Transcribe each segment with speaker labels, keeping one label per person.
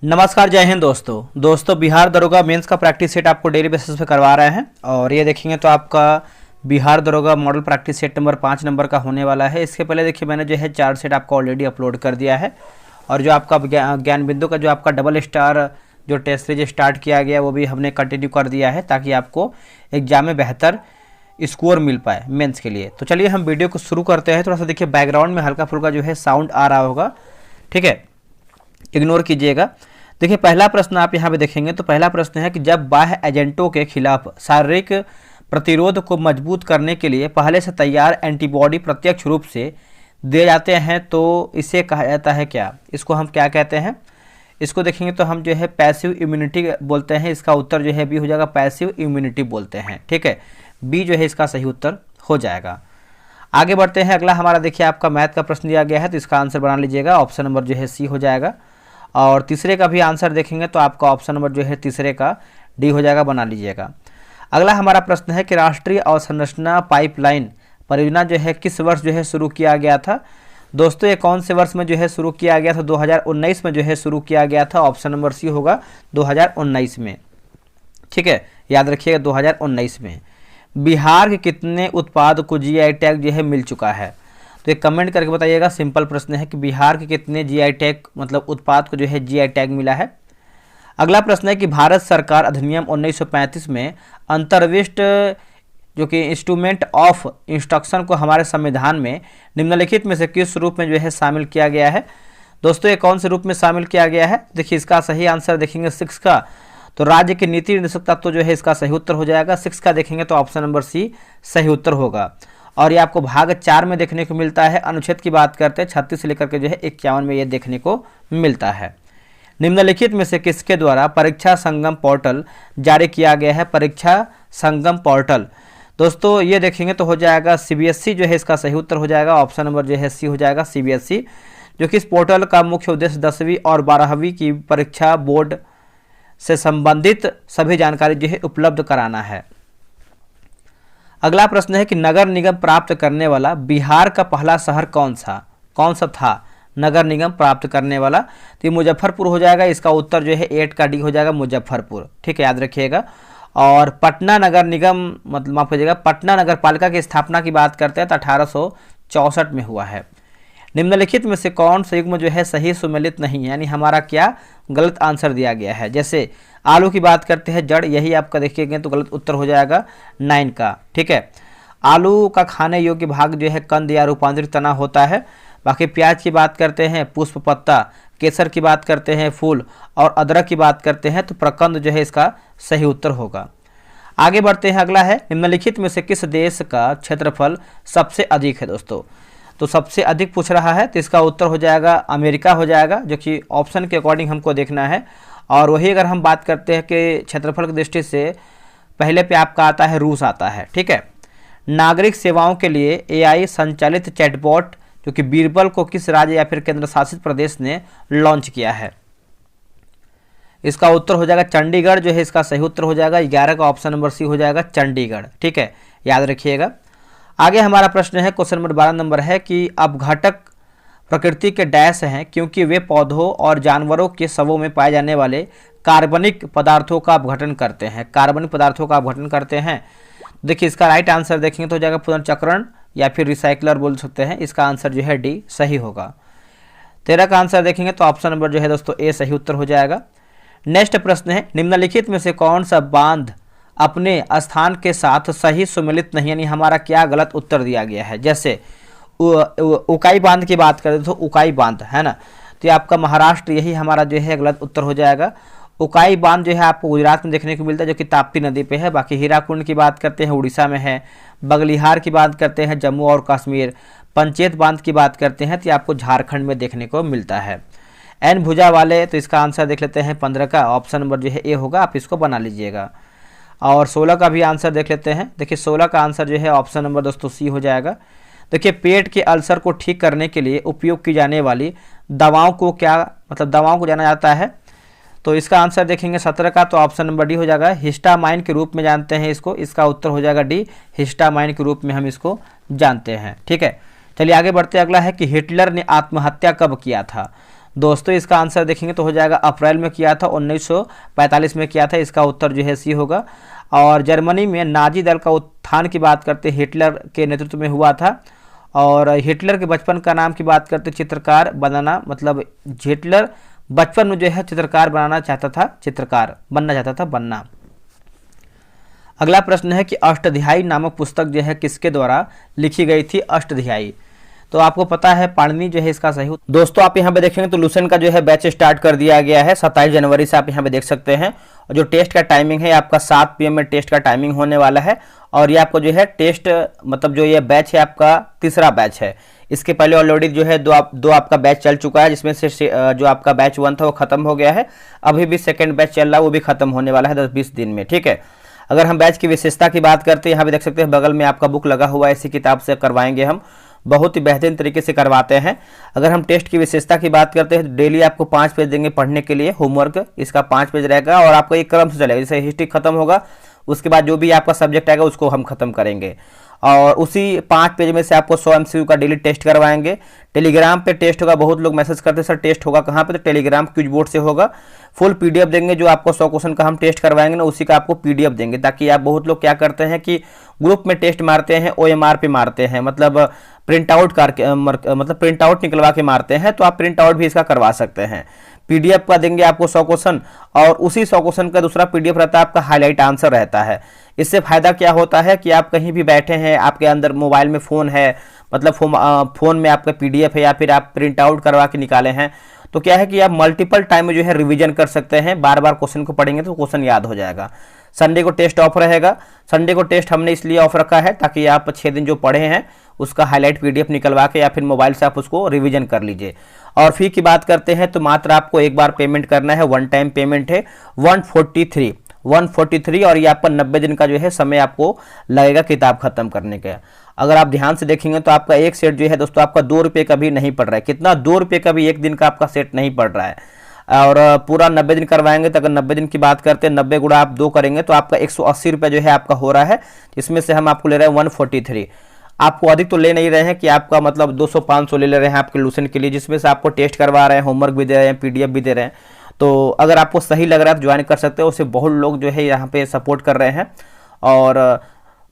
Speaker 1: नमस्कार, जय हिंद दोस्तों बिहार दरोगा मेंस का प्रैक्टिस सेट आपको डेली बेसिस पे करवा रहे हैं। और ये देखेंगे तो आपका बिहार दरोगा model practice set number 5 number का होने वाला है। इसके पहले देखिए मैंने जो है 4 सेट आपको ऑलरेडी अपलोड कर दिया है। और जो आपका ज्ञान बिंदु का जो आपका डबल स्टार जो टेस्ट सीरीज स्टार्ट किया गया वो भी हमने कंटिन्यू कर दिया है, ताकि आपको एग्जाम में बेहतर स्कोर मिल पाए मेंस के लिए। तो चलिए हम वीडियो को शुरू करते हैं। थोड़ा सा देखिए बैकग्राउंड में हल्का फुल्का जो है साउंड आ रहा होगा, ठीक है, इग्नोर कीजिएगा। देखिए पहला प्रश्न आप यहाँ पे देखेंगे तो पहला प्रश्न है कि जब बाह्य एजेंटों के खिलाफ शारीरिक प्रतिरोध को मजबूत करने के लिए पहले से तैयार एंटीबॉडी प्रत्यक्ष रूप से दिए जाते हैं तो इसे कहा जाता है क्या? इसको हम क्या कहते हैं? इसको देखेंगे तो हम जो है पैसिव इम्यूनिटी बोलते हैं। इसका उत्तर जो है बी हो जाएगा, पैसिव इम्यूनिटी बोलते हैं, ठीक है। बी जो है इसका सही उत्तर हो जाएगा। आगे बढ़ते हैं। अगला हमारा देखिए आपका मैथ का प्रश्न दिया गया है, तो इसका आंसर बना लीजिएगा। ऑप्शन नंबर जो है सी हो जाएगा। और तीसरे का भी आंसर देखेंगे तो आपका ऑप्शन नंबर जो है तीसरे का डी हो जाएगा, बना लीजिएगा। अगला हमारा प्रश्न है कि राष्ट्रीय अवसंरचना पाइपलाइन परियोजना जो है किस वर्ष जो है शुरू किया गया था? दोस्तों ये कौन से वर्ष में जो है शुरू किया गया था? 2019 में जो है शुरू किया गया था। ऑप्शन नंबर सी होगा 2019 में, ठीक है, याद रखिएगा 2019 में। बिहार के कितने उत्पाद को जीआई टैग जो है मिल चुका है? तो एक कमेंट करके बताइएगा। सिंपल प्रश्न है कि बिहार के कितने जीआई टैग मतलब उत्पाद को जो है जीआई टैग मिला है। अगला प्रश्न है कि भारत सरकार अधिनियम 1935 में अंतर्विष्ट जो कि इंस्ट्रूमेंट ऑफ इंस्ट्रक्शन को हमारे संविधान में निम्नलिखित में से किस रूप में जो है शामिल किया गया है? दोस्तों ये कौन से रूप में शामिल किया गया है? देखिए इसका सही आंसर देखेंगे 6 का, तो राज्य के नीति निर्देशक तत्व जो है इसका सही उत्तर हो जाएगा। 6 का देखेंगे तो ऑप्शन नंबर सी सही उत्तर होगा। और ये आपको भाग 4 में देखने को मिलता है। अनुच्छेद की बात करते हैं 36 से लेकर के जो है 51 में ये देखने को मिलता है। निम्नलिखित में से किसके द्वारा परीक्षा संगम पोर्टल जारी किया गया है? परीक्षा संगम पोर्टल दोस्तों ये देखेंगे तो हो जाएगा सीबीएसई जो है इसका सही उत्तर हो जाएगा। ऑप्शन नंबर जो है सी हो जाएगा, सीबीएसई, जो कि इस पोर्टल का मुख्य उद्देश्य 10वीं और 12वीं की परीक्षा बोर्ड से संबंधित सभी जानकारी जो है उपलब्ध कराना है। अगला प्रश्न है कि नगर निगम प्राप्त करने वाला बिहार का पहला शहर कौन सा था नगर निगम प्राप्त करने वाला? तो ये मुजफ्फरपुर हो जाएगा। इसका उत्तर जो है 8 का डी हो जाएगा, मुजफ्फरपुर, ठीक है, याद रखिएगा। और पटना नगर निगम मतलब माफ कीजिएगा, पटना नगर पालिका की स्थापना की बात करते हैं तो 1864 में हुआ है। निम्नलिखित में से कौन सा युग्म जो है सही सुमेलित नहीं है, यानी हमारा क्या गलत आंसर दिया गया है? जैसे आलू की बात करते हैं जड़, यही आपका देखिएगा तो गलत उत्तर हो जाएगा 9 का, ठीक है। आलू का खाने योग्य भाग जो है कंद या रूपांतरित तना होता है। बाकी प्याज की बात करते हैं पुष्प पत्ता, केसर की बात करते हैं फूल, और अदरक की बात करते हैं तो प्रकंद जो है इसका सही उत्तर होगा। आगे बढ़ते हैं। अगला है निम्नलिखित में से किस देश का क्षेत्रफल सबसे अधिक है? दोस्तों तो सबसे अधिक पूछ रहा है तो इसका उत्तर हो जाएगा अमेरिका हो जाएगा, जो कि ऑप्शन के अकॉर्डिंग हमको देखना है। और वही अगर हम बात करते हैं कि क्षेत्रफल की दृष्टि से पहले पे आपका आता है रूस आता है, ठीक है। नागरिक सेवाओं के लिए एआई संचालित चैटबॉट जो कि बीरबल को किस राज्य या फिर केंद्र शासित प्रदेश ने लॉन्च किया है? इसका उत्तर हो जाएगा चंडीगढ़ जो है इसका सही उत्तर हो जाएगा। 11 का ऑप्शन नंबर सी हो जाएगा, चंडीगढ़, ठीक है, याद रखिएगा। आगे हमारा प्रश्न है क्वेश्चन नंबर 12 नंबर है कि अपघटक प्रकृति के डैश हैं क्योंकि वे पौधों और जानवरों के शवों में पाए जाने वाले कार्बनिक पदार्थों का अपघटन करते हैं। कार्बनिक पदार्थों का अपघटन करते हैं। देखिए इसका राइट आंसर देखेंगे तो हो जाएगा पुनर्चक्रण या फिर रिसाइकलर बोल सकते हैं। इसका आंसर जो है डी सही होगा। 13 का आंसर देखेंगे तो ऑप्शन नंबर जो है दोस्तों ए सही उत्तर हो जाएगा। नेक्स्ट प्रश्न है निम्नलिखित में से कौन सा बांध अपने स्थान के साथ सही सुमेलित नहीं, यानी हमारा क्या गलत उत्तर दिया गया है? जैसे उकाई बांध की बात करें तो उकाई बांध है ना, तो ये आपका महाराष्ट्र, यही हमारा जो है गलत उत्तर हो जाएगा। उकाई बांध जो है आपको गुजरात में देखने को मिलता है, जो कि ताप्ती नदी पे है। बाकी हीराकुंड की बात करते हैं उड़ीसा में है। बगलिहार की बात करते हैं जम्मू और कश्मीर। पंचेत बांध की बात करते हैं तो ये आपको झारखंड में देखने को मिलता है। एन भुजा वाले, तो इसका आंसर देख लेते हैं 15 का ऑप्शन नंबर जो है ए होगा, आप इसको बना लीजिएगा। और 16 का भी आंसर देख लेते हैं। देखिए 16 का आंसर जो है ऑप्शन नंबर दोस्तों सी हो जाएगा। देखिए पेट के अल्सर को ठीक करने के लिए उपयोग की जाने वाली दवाओं को क्या मतलब दवाओं को जाना जाता है? तो इसका आंसर देखेंगे 17 का, तो ऑप्शन नंबर डी हो जाएगा, हिस्टामाइन के रूप में जानते हैं इसको। इसका उत्तर हो जाएगा डी, हिस्टामाइन के रूप में हम इसको जानते हैं, ठीक है। चलिए आगे बढ़ते। अगला है कि हिटलर ने आत्महत्या कब किया था? दोस्तों इसका आंसर देखेंगे तो हो जाएगा अप्रैल में किया था, 1945 में किया था। इसका उत्तर जो है सी होगा। और जर्मनी में नाजी दल का उत्थान की बात करते हिटलर के नेतृत्व में हुआ था। और हिटलर के बचपन का नाम की बात करते चित्रकार बनाना, मतलब हिटलर बचपन में जो है चित्रकार बनाना चाहता था, चित्रकार बनना चाहता था, बनना। अगला प्रश्न है कि अष्टध्यायी नामक पुस्तक जो है किसके द्वारा लिखी गई थी? अष्टध्यायी तो आपको पता है पाणिनि जो है इसका सही। दोस्तों आप यहाँ पे देखेंगे तो लुसेंट का जो है बैच स्टार्ट कर दिया गया है 27 जनवरी से, आप यहाँ पे देख सकते हैं। और जो टेस्ट का टाइमिंग है आपका 7 PM में टेस्ट का टाइमिंग होने वाला है। और ये आपको जो है टेस्ट मतलब जो ये बैच है आपका तीसरा बैच है। इसके पहले ऑलरेडी जो है दो आपका बैच चल चुका है, जिसमें से जो आपका बैच 1 था वो खत्म हो गया है। अभी भी सेकेंड बैच चल रहा है, वो भी खत्म होने वाला है 10-20 दिन में, ठीक है। अगर हम बैच की विशेषता की बात करते हैं, यहाँ पे देख सकते हैं बगल में आपका बुक लगा हुआ है, इसी किताब से करवाएंगे हम, बहुत ही बेहतरीन तरीके से करवाते हैं। अगर हम टेस्ट की विशेषता की बात करते हैं तो डेली आपको 5 पेज देंगे पढ़ने के लिए, होमवर्क इसका 5 पेज रहेगा। और आपको एक क्रम से चलेगा, जैसे हिस्ट्री खत्म होगा उसके बाद जो भी आपका सब्जेक्ट आएगा उसको हम खत्म करेंगे। और उसी 5 पेज में से आपको 100 MCQ का डेली टेस्ट करवाएंगे। टेलीग्राम पे टेस्ट होगा, बहुत लोग मैसेज करते हैं सर टेस्ट होगा कहाँ पे, तो टेलीग्राम क्विज बोर्ड से होगा। फुल PDF देंगे, जो आपको 100 क्वेश्चन का हम टेस्ट करवाएंगे ना उसी का आपको PDF देंगे, ताकि आप बहुत लोग क्या करते हैं कि ग्रुप में टेस्ट मारते हैं, OMR पे मारते हैं, मतलब प्रिंट आउट करके मतलब प्रिंट आउट निकलवा के मारते हैं। तो आप प्रिंट आउट भी इसका करवा सकते हैं। PDF का देंगे आपको 100 क्वेश्चन, और उसी 100 क्वेश्चन का दूसरा PDF रहता है आपका हाईलाइट आंसर रहता है। इससे फायदा क्या होता है कि आप कहीं भी बैठे हैं, आपके अंदर मोबाइल में फ़ोन है, मतलब फ़ोन में आपका PDF है, या फिर आप प्रिंट आउट करवा के निकाले हैं, तो क्या है कि आप मल्टीपल टाइम में जो है रिवीजन कर सकते हैं। बार बार क्वेश्चन को पढ़ेंगे तो क्वेश्चन याद हो जाएगा। संडे को टेस्ट ऑफ रहेगा। संडे को टेस्ट हमने इसलिए ऑफ रखा है ताकि आप 6 दिन जो पढ़े हैं उसका हाईलाइट PDF निकलवा के या फिर मोबाइल से आप उसको रिवीजन कर लीजिए। और फी की बात करते हैं तो मात्र आपको एक बार पेमेंट करना है, वन टाइम पेमेंट है 143। और ये आपका 90 दिन का जो है समय आपको लगेगा किताब खत्म करने का। अगर आप ध्यान से देखेंगे तो आपका एक सेट जो है दोस्तों आपका 2 रुपये का भी नहीं पड़ रहा है। कितना? 2 रुपये का भी एक दिन का आपका सेट नहीं पड़ रहा है। और पूरा 90 दिन करवाएंगे तो अगर 90 दिन की बात करते हैं, 90 गुणा आप 2 करेंगे तो आपका 180 रुपये जो है आपका हो रहा है। इसमें से हम आपको ले रहे हैं 143। आपको अधिक तो ले नहीं रहे हैं कि आपका मतलब 200-500 ले रहे हैं आपके लुसेंट के लिए, जिसमें से आपको टेस्ट करवा रहे हैं, होमवर्क भी दे रहे हैं, PDF भी दे रहे हैं। तो अगर आपको सही लग रहा है तो ज्वाइन कर सकते हो। उससे बहुत लोग जो है यहाँ पे सपोर्ट कर रहे हैं, और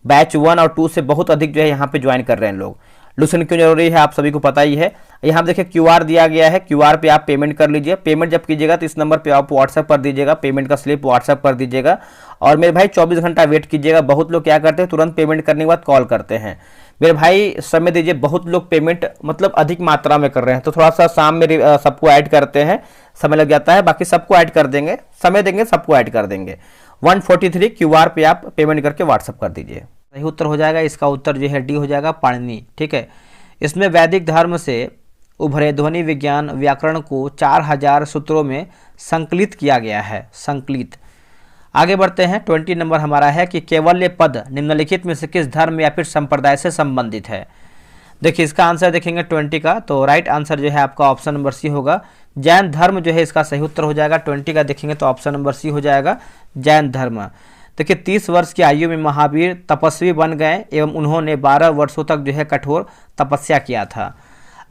Speaker 1: बैच 1 और 2 से बहुत अधिक जो है यहाँ पे ज्वाइन कर रहे हैं लोग। लुसेंट क्यों जरूरी है आप सभी को पता ही है। यहाँ देखिए QR दिया गया है, QR पे आप पेमेंट कर लीजिए। पेमेंट जब कीजिएगा तो इस नंबर पे आप व्हाट्सएप कर दीजिएगा, पेमेंट का स्लिप व्हाट्सएप कर दीजिएगा। और मेरे भाई 24 घंटा वेट कीजिएगा। बहुत लोग क्या करते हैं तुरंत पेमेंट करने के बाद कॉल करते हैं। मेरे भाई समय दीजिए, बहुत लोग पेमेंट मतलब अधिक मात्रा में कर रहे हैं, तो थोड़ा सा शाम में सबको ऐड करते हैं, समय लग जाता है। बाकी सबको ऐड कर देंगे, समय देंगे सबको ऐड कर देंगे। 143 QR पे आप पेमेंट करके व्हाट्सएप कर दीजिए। सही उत्तर हो जाएगा, इसका उत्तर जो है डी हो जाएगा, पाणिनि। ठीक है, इसमें वैदिक धर्म से उभरे ध्वनि विज्ञान व्याकरण को 4000 सूत्रों में संकलित किया गया है, संकलित। आगे बढ़ते हैं। 20 नंबर हमारा है कि केवल्य पद निम्नलिखित में से किस धर्म या फिर संप्रदाय से संबंधित है। देखिए इसका आंसर देखेंगे 20 का, तो राइट आंसर जो है आपका ऑप्शन नंबर सी होगा, जैन धर्म जो है इसका सही उत्तर हो जाएगा। 20 का देखेंगे तो ऑप्शन नंबर सी हो जाएगा, जैन धर्म। देखिए 30 वर्ष की आयु में महावीर तपस्वी बन गए एवं उन्होंने 12 वर्षों तक जो है कठोर तपस्या किया था।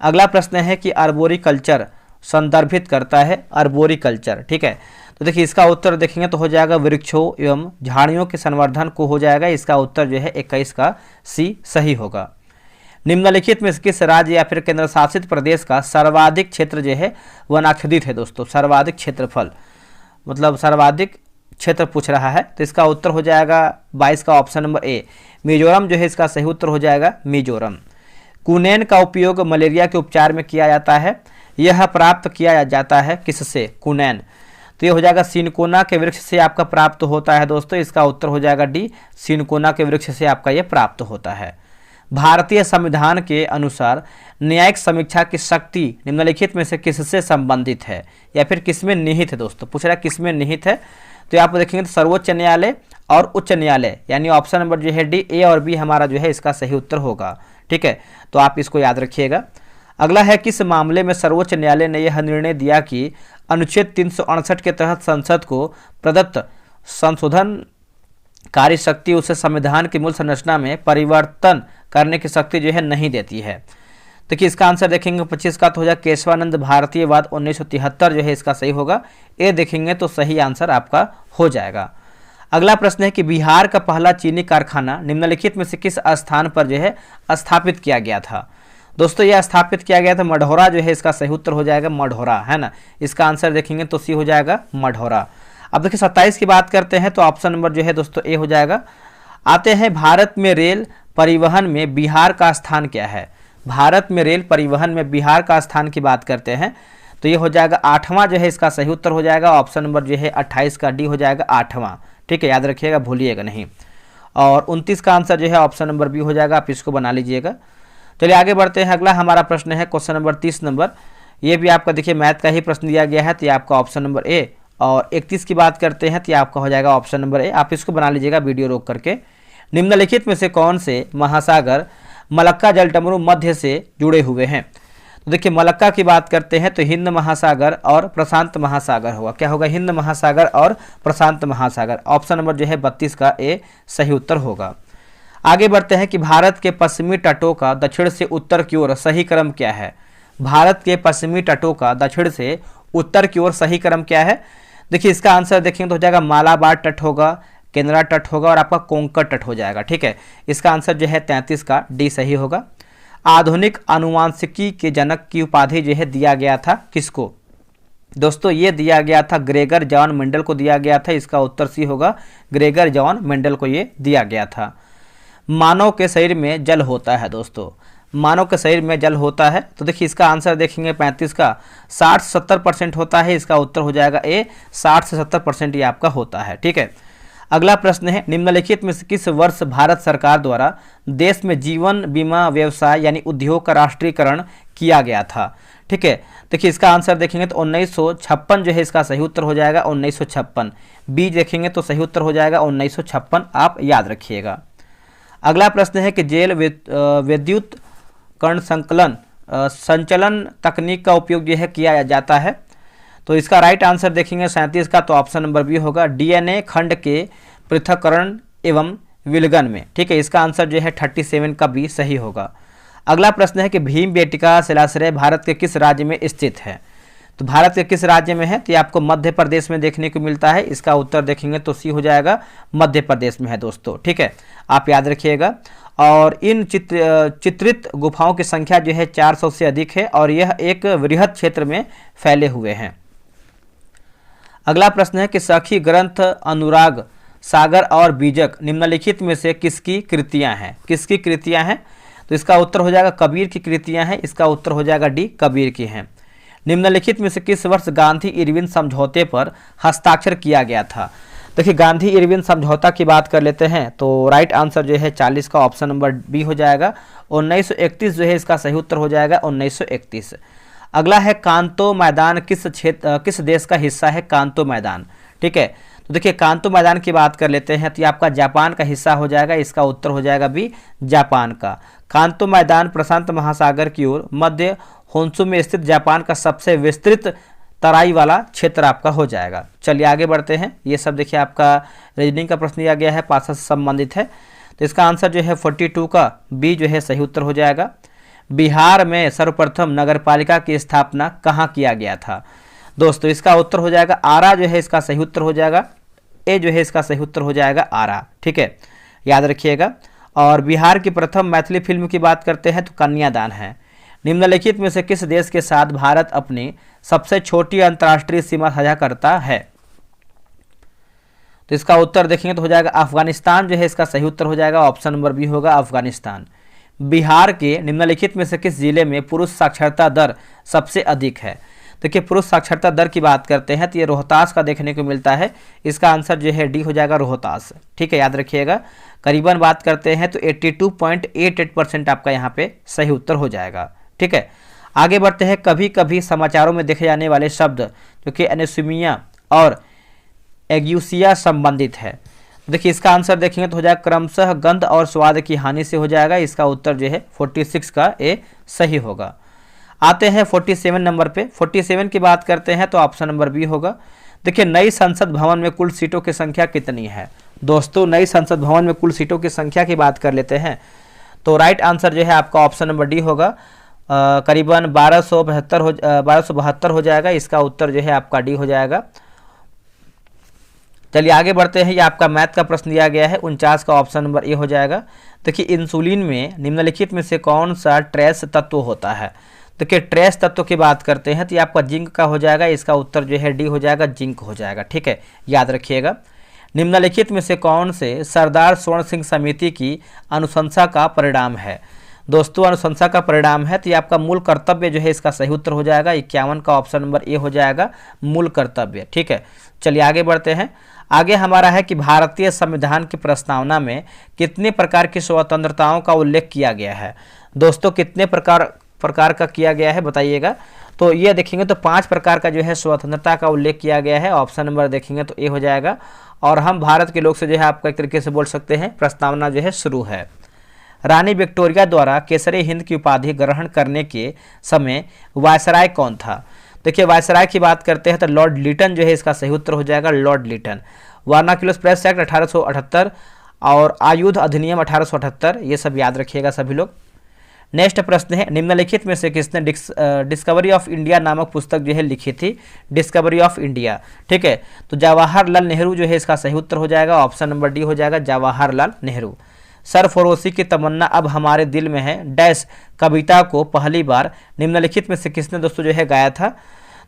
Speaker 1: अगला प्रश्न है कि आर्बोरिकल्चर संदर्भित करता है, आर्बोरिकल्चर। ठीक है, तो देखिए इसका उत्तर देखेंगे तो हो जाएगा वृक्षों एवं झाड़ियों के संवर्धन को हो जाएगा। इसका उत्तर जो है 21 का सी सही होगा। निम्नलिखित में किस राज्य या फिर केंद्र शासित प्रदेश का सर्वाधिक क्षेत्र जो है वनाच्छादित है दोस्तों? सर्वाधिक क्षेत्रफल मतलब सर्वाधिक क्षेत्र पूछ रहा है, तो इसका उत्तर हो जाएगा 22 का ऑप्शन नंबर ए, मिजोरम जो है इसका सही उत्तर हो जाएगा, मिजोरम। कुनैन का उपयोग मलेरिया के उपचार में किया जाता है। यह प्राप्त किया जाता है किससे? कुनैन। तो ये हो जाएगा सिनकोना के वृक्ष से आपका प्राप्त होता है दोस्तों। इसका उत्तर हो जाएगा डी, सिनकोना के वृक्ष से आपका ये प्राप्त होता है। भारतीय संविधान के अनुसार न्यायिक समीक्षा की शक्ति निम्नलिखित में से किससे संबंधित है या फिर किसमें निहित है दोस्तों? पूछ रहा है किसमें निहित है, तो आप देखेंगे तो सर्वोच्च न्यायालय और उच्च न्यायालय, यानी ऑप्शन नंबर जो है डी, ए और बी हमारा जो है इसका सही उत्तर होगा। ठीक है, तो आप इसको याद रखिएगा। अगला है किस मामले में सर्वोच्च न्यायालय ने यह निर्णय दिया कि अनुच्छेद 368 के तहत संसद को प्रदत्त संशोधन कार्य शक्ति उसे संविधान की मूल संरचना में परिवर्तन करने की शक्ति जो है नहीं देती है। देखिए इसका आंसर देखेंगे 25 का तो हो जाएगा केशवानंद भारतीयवाद 1973 जो है इसका सही होगा। ए देखेंगे तो सही आंसर आपका हो जाएगा। अगला प्रश्न है कि बिहार का पहला चीनी कारखाना निम्नलिखित में से किस स्थान पर जो है स्थापित किया गया था। दोस्तों यह स्थापित किया गया था मढ़ौरा जो है इसका सही उत्तर हो जाएगा, मढ़ौरा है ना। इसका आंसर देखेंगे तो सी हो जाएगा मढ़ौरा। अब देखिए 27 की बात करते हैं तो ऑप्शन नंबर जो है दोस्तों ए हो जाएगा। आते हैं भारत में रेल परिवहन में बिहार का स्थान क्या है। भारत में रेल परिवहन में बिहार का स्थान की बात करते हैं तो ये हो जाएगा 8वां जो है इसका सही उत्तर हो जाएगा। ऑप्शन नंबर जो है 28 का डी हो जाएगा 8वां, ठीक है, याद रखिएगा, भूलिएगा नहीं। और 29 का आंसर जो है ऑप्शन नंबर बी हो जाएगा, आप इसको बना लीजिएगा। चलिए आगे बढ़ते हैं। अगला हमारा प्रश्न है क्वेश्चन नंबर 30 नंबर। ये भी आपका देखिए मैथ का ही प्रश्न दिया गया है तो ये आपका ऑप्शन नंबर ए। और 31 की बात करते हैं तो ये आपका हो जाएगा ऑप्शन नंबर ए, आप इसको बना लीजिएगा वीडियो रोक करके। निम्नलिखित में से कौन से महासागर मलक्का जलडमरू मध्य से जुड़े हुए हैं। तो देखिए मलक्का की बात करते हैं तो हिंद महासागर और प्रशांत महासागर होगा। क्या होगा, हिंद महासागर और प्रशांत महासागर। ऑप्शन नंबर जो है 32 का ए सही उत्तर होगा। आगे बढ़ते हैं कि भारत के पश्चिमी तटों का दक्षिण से उत्तर की ओर सही क्रम क्या है। भारत के पश्चिमी तटों का दक्षिण से उत्तर की ओर सही क्रम क्या है। देखिए इसका आंसर देखेंगे तो हो जाएगा मालाबार तट होगा, केंद्रा तट होगा और आपका कोंकण तट हो जाएगा, ठीक है। इसका आंसर जो है 33 का डी सही होगा। आधुनिक आनुवांशिकी के जनक की उपाधि जो है दिया गया था किसको। दोस्तों ये दिया गया था ग्रेगर जॉन मेंडल को दिया गया था। इसका उत्तर सी होगा, ग्रेगर जॉन मेंडल को ये दिया गया था। मानव के शरीर में जल होता है। दोस्तों मानव के शरीर में जल होता है तो देखिए इसका आंसर देखेंगे 35 का 60 से 70% होता है। इसका उत्तर हो जाएगा ए, 60 से 70% ये आपका होता है, ठीक है। अगला प्रश्न है निम्नलिखित में से किस वर्ष भारत सरकार द्वारा देश में जीवन बीमा व्यवसाय यानी उद्योग का राष्ट्रीयकरण किया गया था, ठीक है। देखिए इसका आंसर देखेंगे तो 1956 जो है इसका सही उत्तर हो जाएगा, 1956। बी देखेंगे तो सही उत्तर हो जाएगा 1956, आप याद रखिएगा। अगला प्रश्न है कि जेल विद्युत कर्ण संचलन तकनीक का उपयोग जो है किया जाता है। तो इसका राइट आंसर देखेंगे 37 का तो ऑप्शन नंबर बी होगा, डीएनए खंड के पृथक्करण एवं विलगन में, ठीक है। इसका आंसर जो है 37 का बी सही होगा। अगला प्रश्न है कि भीमबेटका शिलाश्रय भारत के किस राज्य में स्थित है। तो भारत के किस राज्य में है तो ये आपको मध्य प्रदेश में देखने को मिलता है। इसका उत्तर देखेंगे तो सी हो जाएगा, मध्य प्रदेश में है दोस्तों, ठीक है, आप याद रखिएगा। और इन चित्रित गुफाओं की संख्या जो है 400 से अधिक है और यह एक वृहद क्षेत्र में फैले हुए हैं। अगला प्रश्न है कि सखी ग्रंथ, अनुराग सागर और बीजक निम्नलिखित में से किसकी कृतियां हैं। किसकी कृतियां हैं तो इसका उत्तर हो जाएगा कबीर की कृतियां हैं। इसका उत्तर हो जाएगा डी, कबीर की हैं। निम्नलिखित में से किस वर्ष गांधी इरविन समझौते पर हस्ताक्षर किया गया था। देखिए गांधी इरविन समझौता की बात कर लेते हैं तो राइट आंसर जो है 40 का ऑप्शन नंबर बी हो जाएगा। 1931 जो है इसका सही उत्तर हो जाएगा, 1931। अगला है कांतो मैदान किस देश का हिस्सा है। कांतो मैदान, ठीक है। तो देखिए कांतो मैदान की बात कर लेते हैं तो ये आपका जापान का हिस्सा हो जाएगा। इसका उत्तर हो जाएगा बी, जापान का। कांतो मैदान प्रशांत महासागर की ओर मध्य होन्शु में स्थित जापान का सबसे विस्तृत तराई वाला क्षेत्र आपका हो जाएगा। चलिए आगे बढ़ते हैं। ये सब देखिए आपका रीजनिंग का प्रश्न दिया गया है, पासा से संबंधित है। तो इसका आंसर जो है 42 का बी जो है सही उत्तर हो जाएगा। बिहार में सर्वप्रथम नगरपालिका की स्थापना कहाँ किया गया था। दोस्तों इसका उत्तर हो जाएगा आरा जो है इसका सही उत्तर हो जाएगा। ए जो है इसका सही उत्तर हो जाएगा आरा, ठीक है, याद रखिएगा। और बिहार की प्रथम मैथिली फिल्म की बात करते हैं तो कन्यादान है। निम्नलिखित में से किस देश के साथ भारत अपनी सबसे छोटी अंतर्राष्ट्रीय सीमा साझा करता है। तो इसका उत्तर देखेंगे तो हो जाएगा अफगानिस्तान जो है इसका सही उत्तर हो जाएगा। ऑप्शन नंबर बी होगा, अफगानिस्तान। बिहार के निम्नलिखित में से किस जिले में पुरुष साक्षरता दर सबसे अधिक है। देखिए पुरुष साक्षरता दर की बात करते हैं तो ये रोहतास का देखने को मिलता है। इसका आंसर जो है डी हो जाएगा, रोहतास, ठीक है, याद रखिएगा। करीबन बात करते हैं तो 82.88% आपका यहाँ पे सही उत्तर हो जाएगा, ठीक है। आगे बढ़ते हैं। कभी कभी समाचारों में देखे जाने वाले शब्द जो कि एनेस्यूमिया और एग्यूसिया संबंधित है। देखिए इसका आंसर देखेंगे तो हो जाएगा क्रमशः गंध और स्वाद की हानि से हो जाएगा। इसका उत्तर जो है 46 का ए सही होगा। आते हैं 47 नंबर पे। 47 की बात करते हैं तो ऑप्शन नंबर बी होगा। देखिए नई संसद भवन में कुल सीटों की संख्या कितनी है। दोस्तों नई संसद भवन में कुल सीटों की संख्या की बात कर लेते हैं तो राइट आंसर जो है आपका ऑप्शन नंबर डी होगा, करीबन 1272 हो जाएगा। इसका उत्तर जो है आपका डी हो जाएगा। चलिए आगे बढ़ते हैं। ये आपका मैथ का प्रश्न दिया गया है, 49 का ऑप्शन नंबर ए हो जाएगा। देखिए इंसुलिन में निम्नलिखित में से कौन सा ट्रेस तत्व होता है। देखिए ट्रेस तत्व की बात करते हैं तो ये आपका जिंक का हो जाएगा। इसका उत्तर जो है डी हो जाएगा, जिंक हो जाएगा। ठीक है, याद रखिएगा। निम्नलिखित में से कौन से सरदार स्वर्ण सिंह समिति की अनुशंसा का परिणाम है। दोस्तों अनुशंसा का परिणाम है तो ये आपका मूल कर्तव्य जो है इसका सही उत्तर हो जाएगा। 51 का ऑप्शन नंबर ए हो जाएगा, मूल कर्तव्य। ठीक है, चलिए आगे बढ़ते हैं। आगे हमारा है कि भारतीय संविधान की प्रस्तावना में कितने प्रकार की स्वतंत्रताओं का उल्लेख किया गया है। दोस्तों कितने प्रकार का किया गया है बताइएगा। तो ये देखेंगे तो 5 प्रकार का जो है स्वतंत्रता का उल्लेख किया गया है। ऑप्शन नंबर देखेंगे तो ए हो जाएगा। और हम भारत के लोग से जो है आपका एक तरीके से बोल सकते हैं प्रस्तावना जो है शुरू है। रानी विक्टोरिया द्वारा केसरी हिंद की उपाधि ग्रहण करने के समय वायसराय कौन था। देखिए वायसराय की बात करते हैं तो लॉर्ड लिटन जो है इसका सही उत्तर हो जाएगा, Lord Lytton. Vernacular Press Act 1878 और आयुध अधिनियम 1878, ये सब याद रखिएगा सभी लोग। नेक्स्ट प्रश्न है, निम्नलिखित में से किसने डिस्कवरी ऑफ इंडिया नामक पुस्तक जो है लिखी थी। डिस्कवरी ऑफ इंडिया, ठीक है, तो जवाहरलाल नेहरू जो है इसका सही उत्तर हो जाएगा। ऑप्शन नंबर डी हो जाएगा, जवाहरलाल नेहरू। सरफरोशी की तमन्ना अब हमारे दिल में है डैश कविता को पहली बार निम्नलिखित में से किसने दोस्तों जो है गाया था।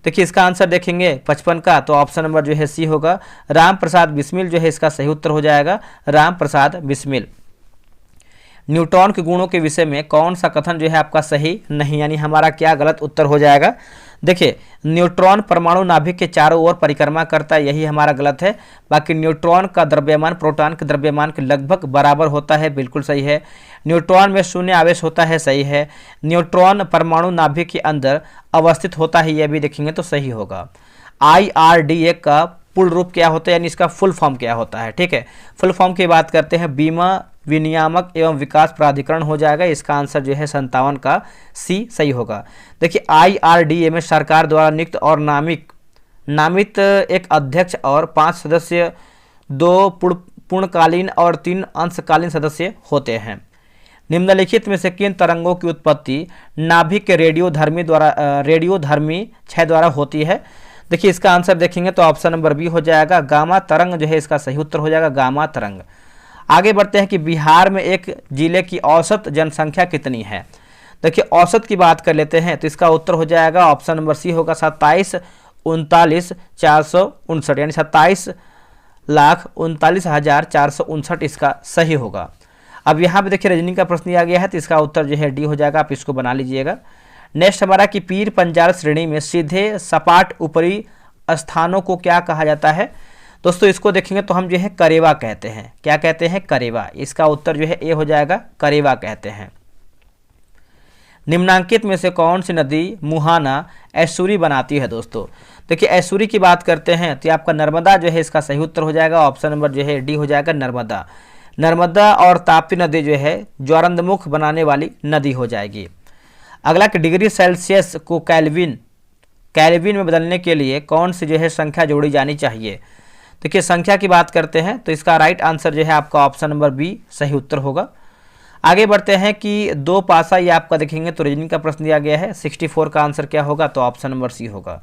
Speaker 1: देखिए इसका आंसर देखेंगे 55 का, तो ऑप्शन नंबर जो है सी होगा, राम प्रसाद बिस्मिल जो है इसका सही उत्तर हो जाएगा, राम प्रसाद बिस्मिल। न्यूट्रॉन के गुणों के विषय में कौन सा कथन जो है आपका सही नहीं, यानी हमारा क्या गलत उत्तर हो जाएगा। देखिए न्यूट्रॉन परमाणु नाभिक के चारों ओर परिक्रमा करता है, यही हमारा गलत है। बाकी न्यूट्रॉन का द्रव्यमान प्रोटॉन के द्रव्यमान के लगभग बराबर होता है, बिल्कुल सही है। न्यूट्रॉन में शून्य आवेश होता है, सही है। न्यूट्रॉन परमाणु नाभिक के अंदर अवस्थित होता है, यह भी देखेंगे तो सही होगा। IRDA का पूर्ण रूप क्या होता है, यानी इसका फुल फॉर्म क्या होता है। ठीक है, फुल फॉर्म की बात करते हैं, बीमा विनियामक एवं विकास प्राधिकरण हो जाएगा। इसका आंसर जो है 57 का सी सही होगा। देखिए IRDA में सरकार द्वारा नियुक्त और नामित एक अध्यक्ष और 5 सदस्य, 2 पूर्णकालीन और 3 अंशकालीन सदस्य होते हैं। निम्नलिखित में से किन तरंगों की उत्पत्ति नाभिक के रेडियोधर्मी क्षय द्वारा होती है। देखिए इसका आंसर देखेंगे तो ऑप्शन नंबर बी हो जाएगा, गामा तरंग जो है इसका सही उत्तर हो जाएगा, गामा तरंग। आगे बढ़ते हैं कि बिहार में एक जिले की औसत जनसंख्या कितनी है। देखिए औसत की बात कर लेते हैं तो इसका उत्तर हो जाएगा, ऑप्शन नंबर सी होगा, 27,39,459, यानी 27,39,459 इसका सही होगा। अब यहाँ पे देखिए रजनी का प्रश्न दिया गया है तो इसका उत्तर जो है डी हो जाएगा, आप इसको बना लीजिएगा। नेक्स्ट हमारा कि पीर पंजाल श्रेणी में सीधे सपाट ऊपरी स्थानों को क्या कहा जाता है। दोस्तों इसको देखेंगे तो हम जो है करेवा कहते हैं। क्या कहते हैं, करेवा। इसका उत्तर जो है ए हो जाएगा, करेवा कहते हैं। निम्नांकित में से कौन सी नदी मुहाना एस्चुरी बनाती है। दोस्तों देखिए एस्चुरी की बात करते हैं तो आपका नर्मदा जो है इसका सही उत्तर हो जाएगा, ऑप्शन नंबर जो है डी हो जाएगा, नर्मदा। नर्मदा और ताप्ती नदी जो है ज्वारंदमुख बनाने वाली नदी हो जाएगी। अगला कि डिग्री सेल्सियस को केल्विन में बदलने के लिए कौन सी जो है संख्या जोड़ी जानी चाहिए। देखिए संख्या की बात करते हैं तो इसका राइट आंसर जो है आपका ऑप्शन नंबर बी सही उत्तर होगा। आगे बढ़ते हैं कि 2 पासा, ये आपका देखेंगे तो रजनी का प्रश्न दिया गया है, 64 का आंसर क्या होगा, तो ऑप्शन नंबर सी होगा।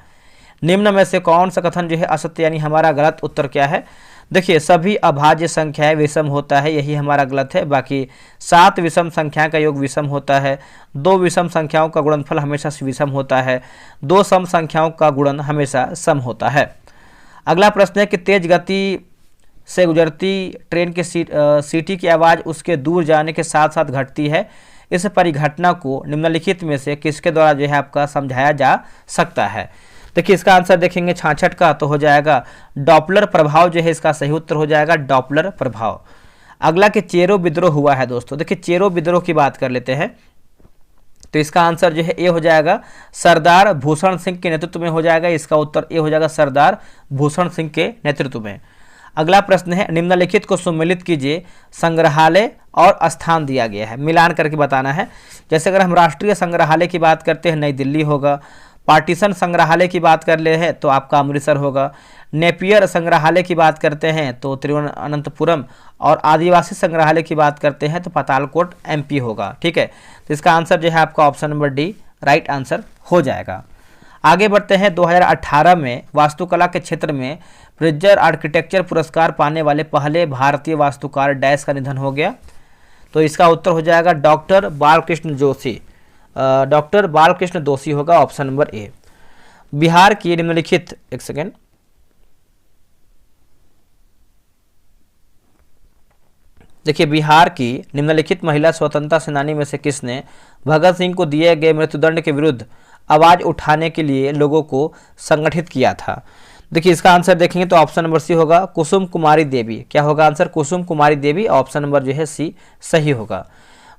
Speaker 1: निम्न में से कौन सा कथन जो है असत्य, यानी हमारा गलत उत्तर क्या है। देखिए सभी अभाज्य संख्याएं विषम होता है, यही हमारा गलत है। बाकी 7 विषम संख्या का योग विषम होता है, 2 विषम संख्याओं का गुणनफल हमेशा विषम होता है, 2 सम संख्याओं का गुणन हमेशा सम होता है। अगला प्रश्न है कि तेज गति से गुजरती ट्रेन की सीटी की आवाज़ उसके दूर जाने के साथ साथ घटती है। इस परिघटना को निम्नलिखित में से किसके द्वारा जो है आपका समझाया जा सकता है। देखिए इसका आंसर देखेंगे 66 का, तो हो जाएगा डॉपलर प्रभाव जो है इसका सही उत्तर हो जाएगा, डॉपलर प्रभाव। अगला कि चेरो विद्रोह हुआ है। दोस्तों देखिए चेरो विद्रोह की बात कर लेते हैं तो इसका आंसर जो है ए हो जाएगा, सरदार भूषण सिंह के नेतृत्व में हो जाएगा। इसका उत्तर ए हो जाएगा, सरदार भूषण सिंह के नेतृत्व में। अगला प्रश्न है, निम्नलिखित को सम्मिलित कीजिए, संग्रहालय और स्थान दिया गया है, मिलान करके बताना है। जैसे अगर हम राष्ट्रीय संग्रहालय की बात करते हैं नई दिल्ली होगा, पार्टीशन संग्रहालय की बात कर ले हैं तो आपका अमृतसर होगा। नेपियर संग्रहालय की बात करते हैं तो तिरुवनंतपुरम, और आदिवासी संग्रहालय की बात करते हैं तो पातालकोट MP होगा। ठीक है, तो इसका आंसर जो है आपका option number D right answer हो जाएगा। आगे बढ़ते हैं। 2018 में वास्तुकला के क्षेत्र में प्रिट्जर आर्किटेक्चर पुरस्कार पाने वाले पहले भारतीय वास्तुकार डैश का निधन हो गया। तो इसका उत्तर हो जाएगा डॉक्टर बालकृष्ण जोशी। डॉक्टर बालकृष्ण जोशी होगा ऑप्शन नंबर ए। बिहार की निम्नलिखित, एक सेकेंड, देखिए, बिहार की निम्नलिखित महिला स्वतंत्रता सेनानी में से किसने भगत सिंह को दिए गए मृत्युदंड के विरुद्ध आवाज उठाने के लिए लोगों को संगठित किया था? देखिए, इसका आंसर देखेंगे तो ऑप्शन नंबर सी होगा कुसुम कुमारी देवी। क्या होगा आंसर? कुसुम कुमारी देवी। ऑप्शन नंबर जो है सी सही होगा।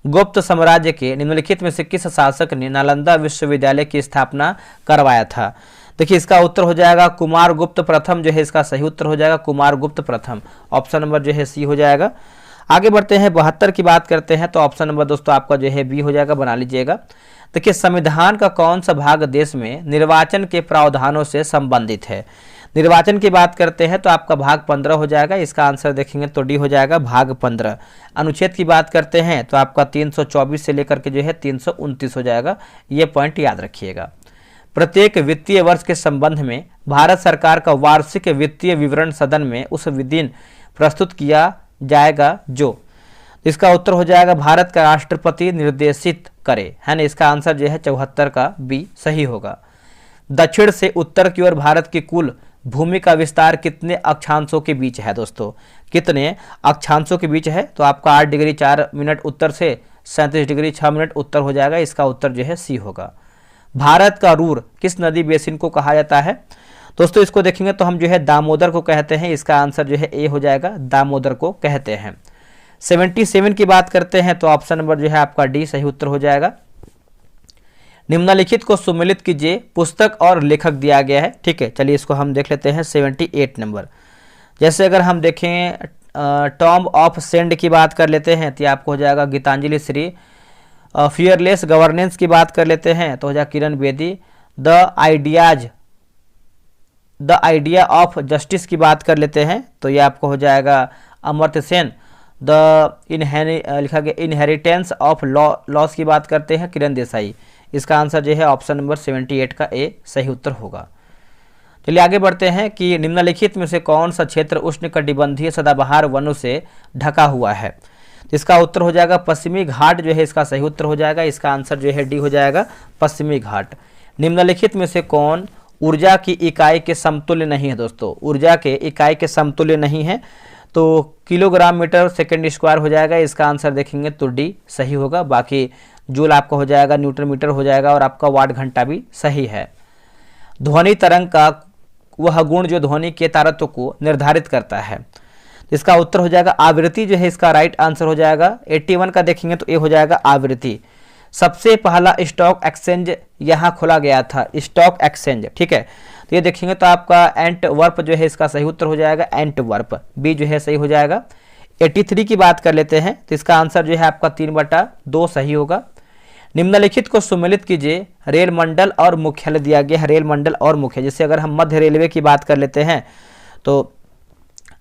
Speaker 1: गुप्त साम्राज्य के निम्नलिखित में से किस शासक ने नालंदा विश्वविद्यालय की स्थापना करवाया था? देखिए, इसका उत्तर हो जाएगा कुमार गुप्त प्रथम, जो है इसका सही उत्तर हो जाएगा कुमार गुप्त प्रथम। ऑप्शन नंबर जो है सी हो जाएगा। आगे बढ़ते हैं। 72 की बात करते हैं तो ऑप्शन नंबर दोस्तों आपका जो है बी हो जाएगा, बना लीजिएगा। देखिए, संविधान का कौन सा भाग देश में निर्वाचन के प्रावधानों से संबंधित है? निर्वाचन की बात करते हैं तो आपका भाग 15 हो जाएगा। इसका आंसर देखेंगे तो डी हो जाएगा भाग 15। अनुच्छेद की बात करते हैं तो आपका 324 से लेकर के जो है 329 हो जाएगा। ये पॉइंट याद रखिएगा। प्रत्येक वित्तीय वर्ष के संबंध में भारत सरकार का वार्षिक वित्तीय विवरण सदन में उस दिन प्रस्तुत किया जाएगा जो, इसका उत्तर हो जाएगा भारत का राष्ट्रपति निर्देशित करे, है ना। इसका आंसर जो है 74 का बी सही होगा। दक्षिण से उत्तर की ओर भारत की कुल भूमि का विस्तार कितने अक्षांशों के बीच है दोस्तों? कितने अक्षांशों के बीच है? तो आपका 8 डिग्री 4 मिनट उत्तर से 37 डिग्री 6 मिनट उत्तर हो जाएगा। इसका उत्तर जो है सी होगा। भारत का रूर किस नदी बेसिन को कहा जाता है? दोस्तों, इसको देखेंगे तो हम जो है दामोदर को कहते हैं। इसका आंसर जो है ए हो जाएगा, दामोदर को कहते हैं। 77 की बात करते हैं तो ऑप्शन नंबर जो है आपका डी सही उत्तर हो जाएगा। निम्नलिखित को सुमेलित कीजिए, पुस्तक और लेखक दिया गया है। ठीक है, चलिए इसको हम देख लेते हैं। 78 नंबर, जैसे अगर हम देखें टॉम्ब ऑफ सेंड की बात कर लेते हैं तो आपको हो जाएगा गीतांजलि श्री। फियरलेस गवर्नेंस की बात कर लेते हैं तो हो जाएगा Kiran Bedi. The idea of justice की बात कर लेते हैं तो ये आपको हो जाएगा अमर्त्य सेन। लिखा गया इनहेरिटेंस ऑफ लॉस की बात करते हैं किरण देसाई। इसका आंसर जो है ऑप्शन नंबर 78 का ए सही उत्तर होगा। चलिए आगे बढ़ते हैं कि निम्नलिखित में से कौन सा क्षेत्र उष्णकटिबंधीय सदाबहार वनों से ढका हुआ है? इसका उत्तर हो जाएगा पश्चिमी घाट, जो है इसका सही उत्तर हो जाएगा। इसका आंसर जो है डी हो जाएगा पश्चिमी घाट। निम्नलिखित में से कौन ऊर्जा की इकाई के समतुल्य नहीं है? दोस्तों, ऊर्जा के इकाई के समतुल्य नहीं है तो किलोग्राम मीटर सेकेंड स्क्वायर हो जाएगा। इसका आंसर देखेंगे तो डी सही होगा। बाकी जूल आपका हो जाएगा, न्यूटन मीटर हो जाएगा, और आपका वाट घंटा भी सही है। ध्वनि तरंग का वह गुण जो ध्वनि के तारत्व को निर्धारित करता है, इसका उत्तर हो जाएगा आवृत्ति, जो है इसका राइट आंसर हो जाएगा। 81 का देखेंगे तो ए हो जाएगा आवृत्ति। सबसे पहला स्टॉक एक्सचेंज यहाँ खोला गया था, स्टॉक एक्सचेंज। ठीक है, तो ये देखेंगे तो आपका एंटवर्प जो है इसका सही उत्तर हो जाएगा एंटवर्प। बी जो है सही हो जाएगा। 83 की बात कर लेते हैं तो इसका आंसर जो है आपका 3/2 सही होगा। निम्नलिखित को सुमेलित कीजिए, रेल मंडल और मुख्यालय दिया गया है। रेल मंडल और मुख्य, जैसे अगर हम मध्य रेलवे की बात कर लेते हैं तो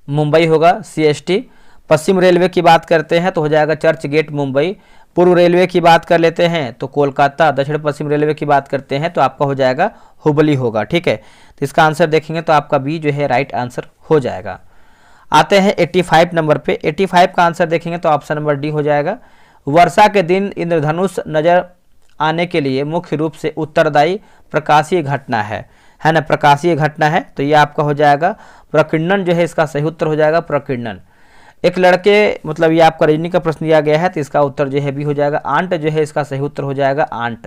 Speaker 1: मुंबई होगा CST। पश्चिम रेलवे की बात करते हैं तो हो जाएगा चर्च गेट मुंबई। पूर्व रेलवे की बात कर लेते हैं तो कोलकाता। दक्षिण पश्चिम रेलवे की बात करते हैं तो आपका हो जाएगा हुबली होगा। ठीक है, तो इसका आंसर देखेंगे तो आपका बी जो है राइट आंसर हो जाएगा। आते हैं 85 नंबर पे। 85 का आंसर देखेंगे तो ऑप्शन नंबर डी हो जाएगा। वर्षा के दिन इंद्रधनुष नजर आने के लिए मुख्य रूप से उत्तरदायी प्रकाशीय घटना है ना, प्रकाशीय घटना है। तो ये आपका हो जाएगा प्रकीर्णन, जो है इसका सही उत्तर हो जाएगा प्रकीर्णन। एक लड़के, मतलब ये आपका रीजनिंग का प्रश्न दिया गया है तो इसका उत्तर जो है भी हो जाएगा आंट, जो है इसका सही उत्तर हो जाएगा आंट।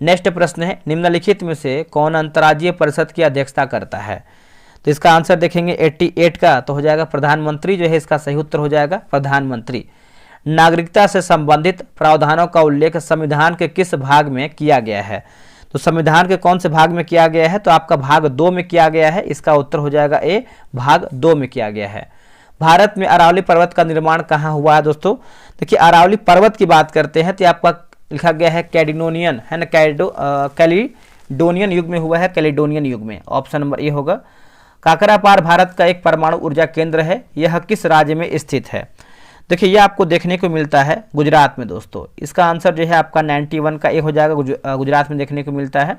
Speaker 1: नेक्स्ट प्रश्न है, निम्नलिखित में से कौन अंतर्राज्यीय परिषद की अध्यक्षता करता है? तो इसका आंसर देखेंगे 88 का तो हो जाएगा प्रधानमंत्री, जो है इसका सही उत्तर हो जाएगा प्रधानमंत्री। नागरिकता से संबंधित प्रावधानों का उल्लेख संविधान के किस भाग में किया गया है? तो संविधान के कौन से भाग में किया गया है? तो आपका भाग 2 में किया गया है। इसका उत्तर हो जाएगा ए, भाग 2 में किया गया है। भारत में अरावली पर्वत का निर्माण कहाँ हुआ है दोस्तों? देखिए, अरावली पर्वत की बात करते हैं तो आपका लिखा गया है कैडिनोनियन, है ना, कैलेडोनियन युग में हुआ है, कैलेडोनियन युग में। ऑप्शन नंबर ए होगा। काकरापार भारत का एक परमाणु ऊर्जा केंद्र है, यह किस राज्य में स्थित है? देखिए यह आपको देखने को मिलता है गुजरात में दोस्तों। इसका आंसर जो है आपका 91 का ए हो जाएगा, गुजरात में देखने को मिलता है।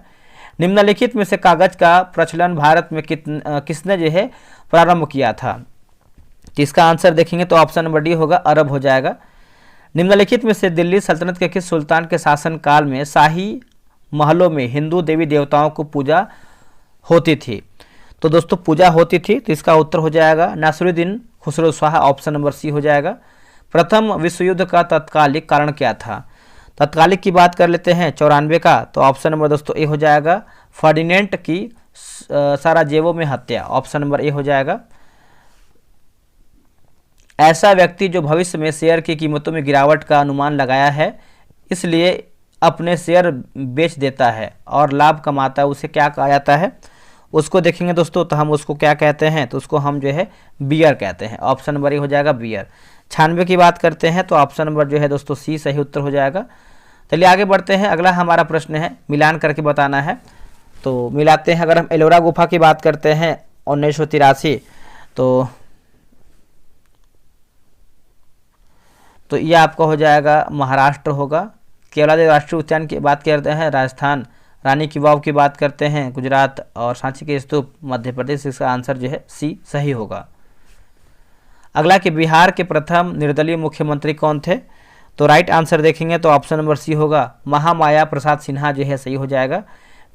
Speaker 1: निम्नलिखित में से कागज का प्रचलन भारत में किसने जो है प्रारंभ किया था? तो इसका आंसर देखेंगे तो ऑप्शन नंबर डी होगा, अरब हो जाएगा। निम्नलिखित में से दिल्ली सल्तनत के किस सुल्तान के शासन काल में शाही महलों में हिंदू देवी देवताओं को पूजा होती थी? तो दोस्तों पूजा होती थी, तो इसका उत्तर हो जाएगा Nasiruddin Khusro Shah, option number C हो जाएगा। प्रथम विश्व युद्ध का तत्कालिक कारण क्या था? तत्कालिक की बात कर लेते हैं 94 का, तो ऑप्शन नंबर दोस्तों ए हो जाएगा, फर्डिनेंट की साराजेवो में हत्या, ऑप्शन नंबर ए हो जाएगा। ऐसा व्यक्ति जो भविष्य में शेयर की कीमतों में गिरावट का अनुमान लगाया है, इसलिए अपने शेयर बेच देता है और लाभ कमाता है, उसे क्या कहा जाता है? उसको देखेंगे दोस्तों तो हम उसको क्या कहते हैं? तो उसको हम जो है बियर कहते हैं, ऑप्शन नंबर ए हो जाएगा बियर। 96 की बात करते हैं तो ऑप्शन नंबर जो है दोस्तों सी सही उत्तर हो जाएगा। चलिए आगे बढ़ते हैं, अगला हमारा प्रश्न है मिलान करके बताना है। तो मिलाते हैं, अगर हम एलोरा गुफा की बात करते हैं 1983, तो ये आपका हो जाएगा महाराष्ट्र होगा। केवलादेव राष्ट्रीय उद्यान की बात करते हैं राजस्थान, रानी की वाव की बात करते हैं गुजरात, और सांची के स्तूप मध्य प्रदेश। इसका आंसर जो है सी सही होगा। अगला कि बिहार के प्रथम निर्दलीय मुख्यमंत्री कौन थे? तो राइट आंसर देखेंगे तो ऑप्शन नंबर सी होगा, महामाया प्रसाद सिन्हा जो है सही हो जाएगा।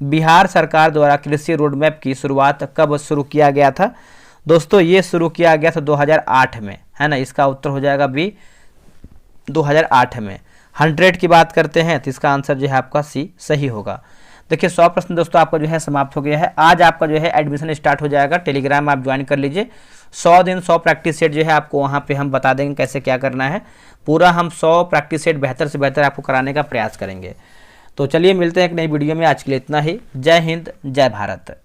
Speaker 1: बिहार सरकार द्वारा कृषि रोड मैप की शुरुआत कब शुरू किया गया था? दोस्तों ये शुरू किया गया था 2008 में, है ना। इसका उत्तर हो जाएगा बी, 2008 में। 100 की बात करते हैं तो इसका आंसर जो है आपका सी सही होगा। देखिए 100 प्रश्न दोस्तों आपका जो है समाप्त हो गया है। आज आपका जो है एडमिशन स्टार्ट हो जाएगा, टेलीग्राम आप ज्वाइन कर लीजिए। 100 दिन 100 प्रैक्टिस सेट जो है आपको वहाँ पे हम बता देंगे कैसे क्या करना है। पूरा हम 100 प्रैक्टिस सेट बेहतर से बेहतर आपको कराने का प्रयास करेंगे। तो चलिए मिलते हैं एक नई वीडियो में, आज के लिए इतना ही। जय हिंद, जय भारत।